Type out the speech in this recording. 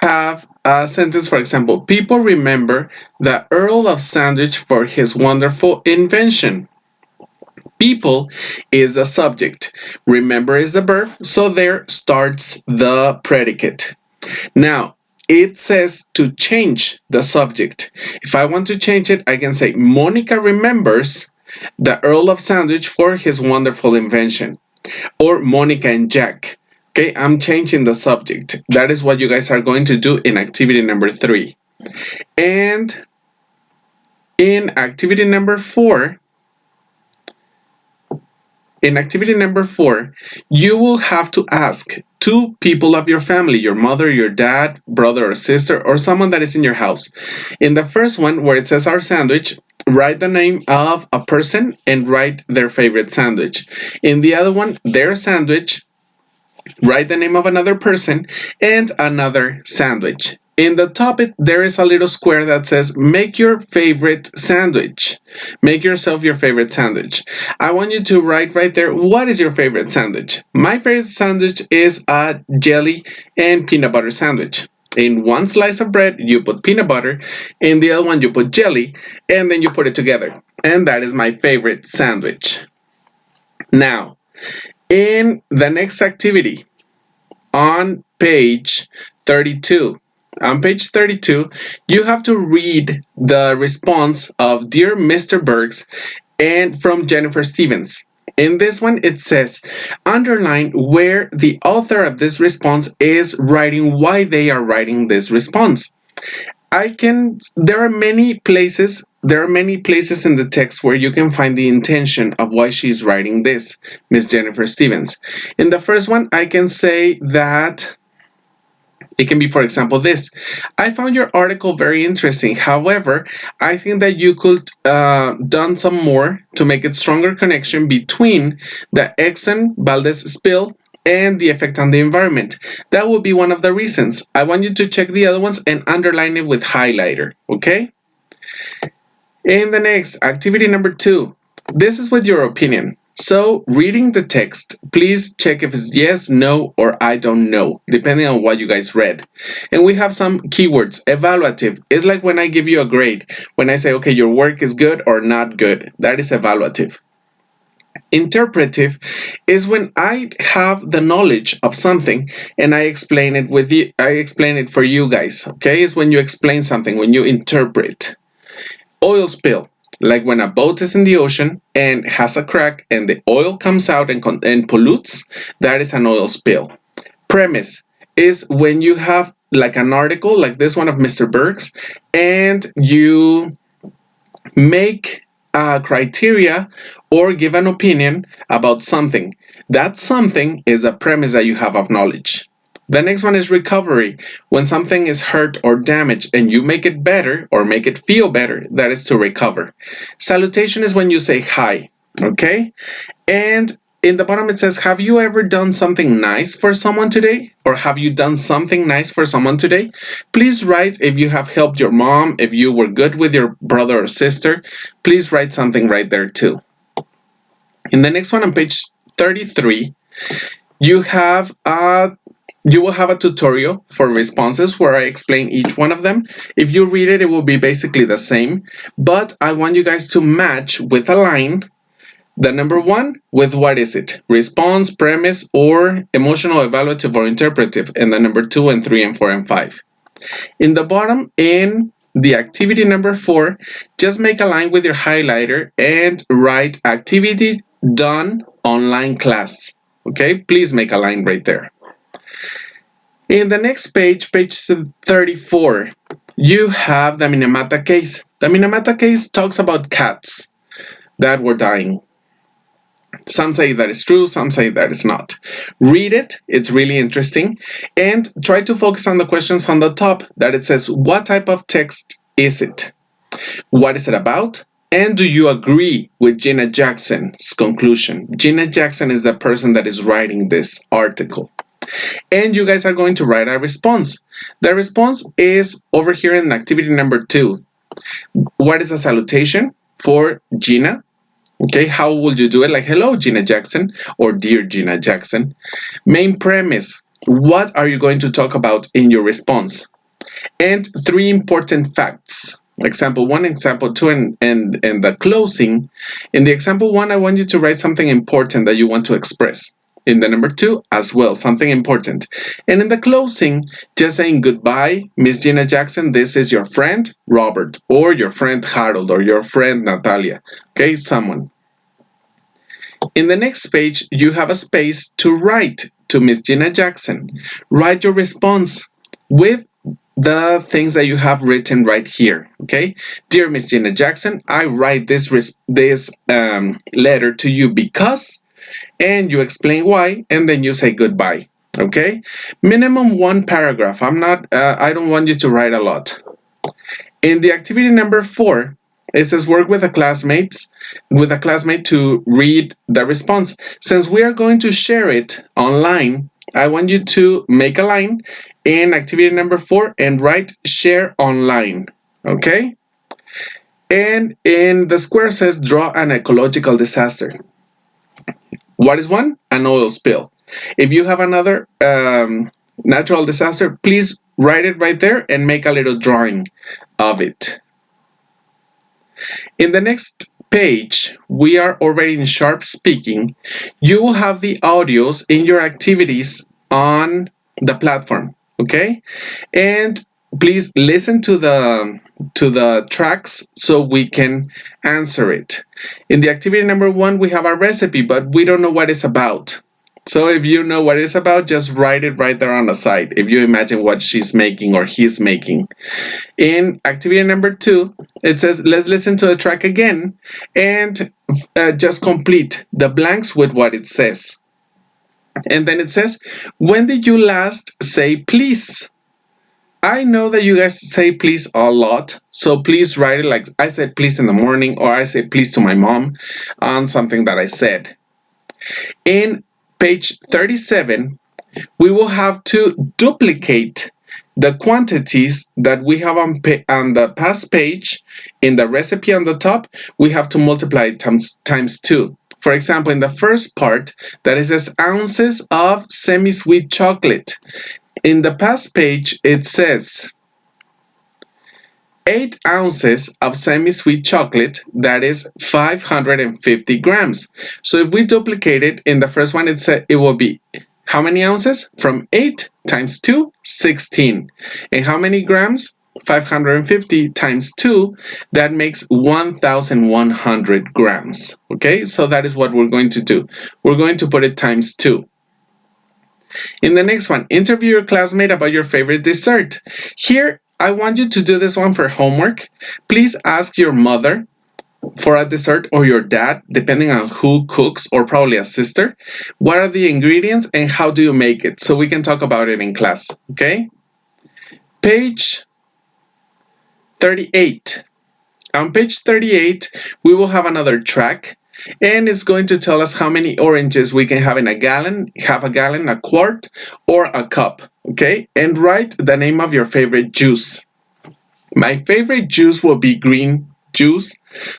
have a sentence, for example, people remember the Earl of Sandwich for his wonderful invention. People is the subject. Remember is the verb, so there starts the predicate. Now, it says to change the subject. If I want to change it, I can say Monica remembers the Earl of Sandwich for his wonderful invention. Or Monica and Jack. Okay, I'm changing the subject. That is what you guys are going to do in activity number 3. And in activity number 4, you will have to ask 2 people of your family, your mother, your dad, brother or sister, or someone that is in your house. In the first one, where it says our sandwich, write the name of a person and write their favorite sandwich. In the other one, their sandwich, write the name of another person and another sandwich. In the top, there is a little square that says, make your favorite sandwich. Make yourself your favorite sandwich. I want you to write right there, what is your favorite sandwich? My favorite sandwich is a jelly and peanut butter sandwich. In one slice of bread, you put peanut butter. In the other one, you put jelly, and then you put it together. And that is my favorite sandwich. Now, in the next activity, on page 32, you have to read the response of Dear Mr. Burks and from Jennifer Stevens. In this one, it says, underline where the author of this response is writing why they are writing this response. There are many places in the text where you can find the intention of why she's writing this, Miss Jennifer Stevens. In the first one, I can say that it can be, for example, this. I found your article very interesting. However, I think that you could done some more to make it stronger connection between the Exxon Valdez spill and the effect on the environment. That would be one of the reasons. I want you to check the other ones and underline it with highlighter, okay? In the next, activity number 2. This is with your opinion. So, reading the text, please check if it's yes, no, or I don't know, depending on what you guys read. And we have some keywords. Evaluative is like when I give you a grade. When I say, okay, your work is good or not good. That is evaluative. Interpretive is when I have the knowledge of something and I explain it for you guys. Okay, it's when you explain something, when you interpret. Oil spill, like when a boat is in the ocean and has a crack and the oil comes out and pollutes, that is an oil spill. Premise is when you have like an article like this one of Mr. Burks and you make a criteria or give an opinion about something. That something is a premise that you have of knowledge. The next one is recovery. When something is hurt or damaged and you make it better or make it feel better, that is to recover. Salutation is when you say hi, okay? And in the bottom it says, have you ever done something nice for someone today? Or have you done something nice for someone today? Please write if you have helped your mom, if you were good with your brother or sister. Please write something right there too. In the next one on page 33, you will have a tutorial for responses where I explain each one of them. If you read it, it will be basically the same, but I want you guys to match with a line the number 1 with what is it? Response, premise, or emotional, evaluative, or interpretive, and the number 2 and 3 and 4 and 5. In the bottom, in the activity number 4, just make a line with your highlighter and write activity done online class. Okay, please make a line right there. In the next page, page 34, you have the Minamata case. The Minamata case talks about cats that were dying. Some say that is true, some say that is not. Read it, it's really interesting, and try to focus on the questions on the top that it says, what type of text is it? What is it about? And do you agree with Gina Jackson's conclusion? Gina Jackson is the person that is writing this article. And you guys are going to write a response. The response is over here in activity number 2. What is a salutation for Gina? Okay, how would you do it? Like, hello, Gina Jackson, or dear Gina Jackson. Main premise, what are you going to talk about in your response? and 3 important facts. Example 1, example 2, and the closing. In the example 1, I want you to write something important that you want to express. In the number 2, as well, something important. And in the closing, just saying goodbye, Miss Gina Jackson, this is your friend, Robert, or your friend Harold, or your friend Natalia. Okay, someone. In the next page, you have a space to write to Miss Gina Jackson. Write your response with the things that you have written right here. Okay, dear Miss Gina Jackson, I write this letter to you because, and you explain why, and then you say goodbye. Okay, minimum 1 paragraph. I don't want you to write a lot. In the activity number 4, it says work with a classmate to read the response. Since we are going to share it online, I want you to make a line in activity number 4 and write share online. Okay? And in the square says draw an ecological disaster. What is one? An oil spill. If you have another natural disaster, please write it right there and make a little drawing of it. In the next page, we are already in Sharp Speaking. You will have the audios in your activities on the platform, okay? And please listen to the tracks so we can answer it. In the activity number 1, we have a recipe, but we don't know what it's about. So if you know what it's about, just write it right there on the side if you imagine what she's making or he's making. In activity number 2, it says, let's listen to the track again and just complete the blanks with what it says. And then it says, when did you last say please? I know that you guys say please a lot, so please write it like I said please in the morning, or I say please to my mom on something that I said. In page 37, we will have to duplicate the quantities that we have on the past page. In the recipe on the top, we have to multiply it times 2. For example, in the first part, that it says ounces of semi-sweet chocolate. In the past page, it says 8 ounces of semi-sweet chocolate, that is 550 grams. So if we duplicate it, in the first one, it will be how many ounces? From 8 times 2, 16. And how many grams? 550 times 2, that makes 1,100 grams. Okay, so that is what we're going to do. We're going to put it times 2. In the next one, interview your classmate about your favorite dessert. Here, I want you to do this one for homework. Please ask your mother for a dessert, or your dad, depending on who cooks, or probably a sister. What are the ingredients and how do you make it? So we can talk about it in class, okay? Page 38. On page 38, we will have another track, and it's going to tell us how many oranges we can have in a gallon, half a gallon, a quart, or a cup, okay? And write the name of your favorite juice. My favorite juice will be green juice,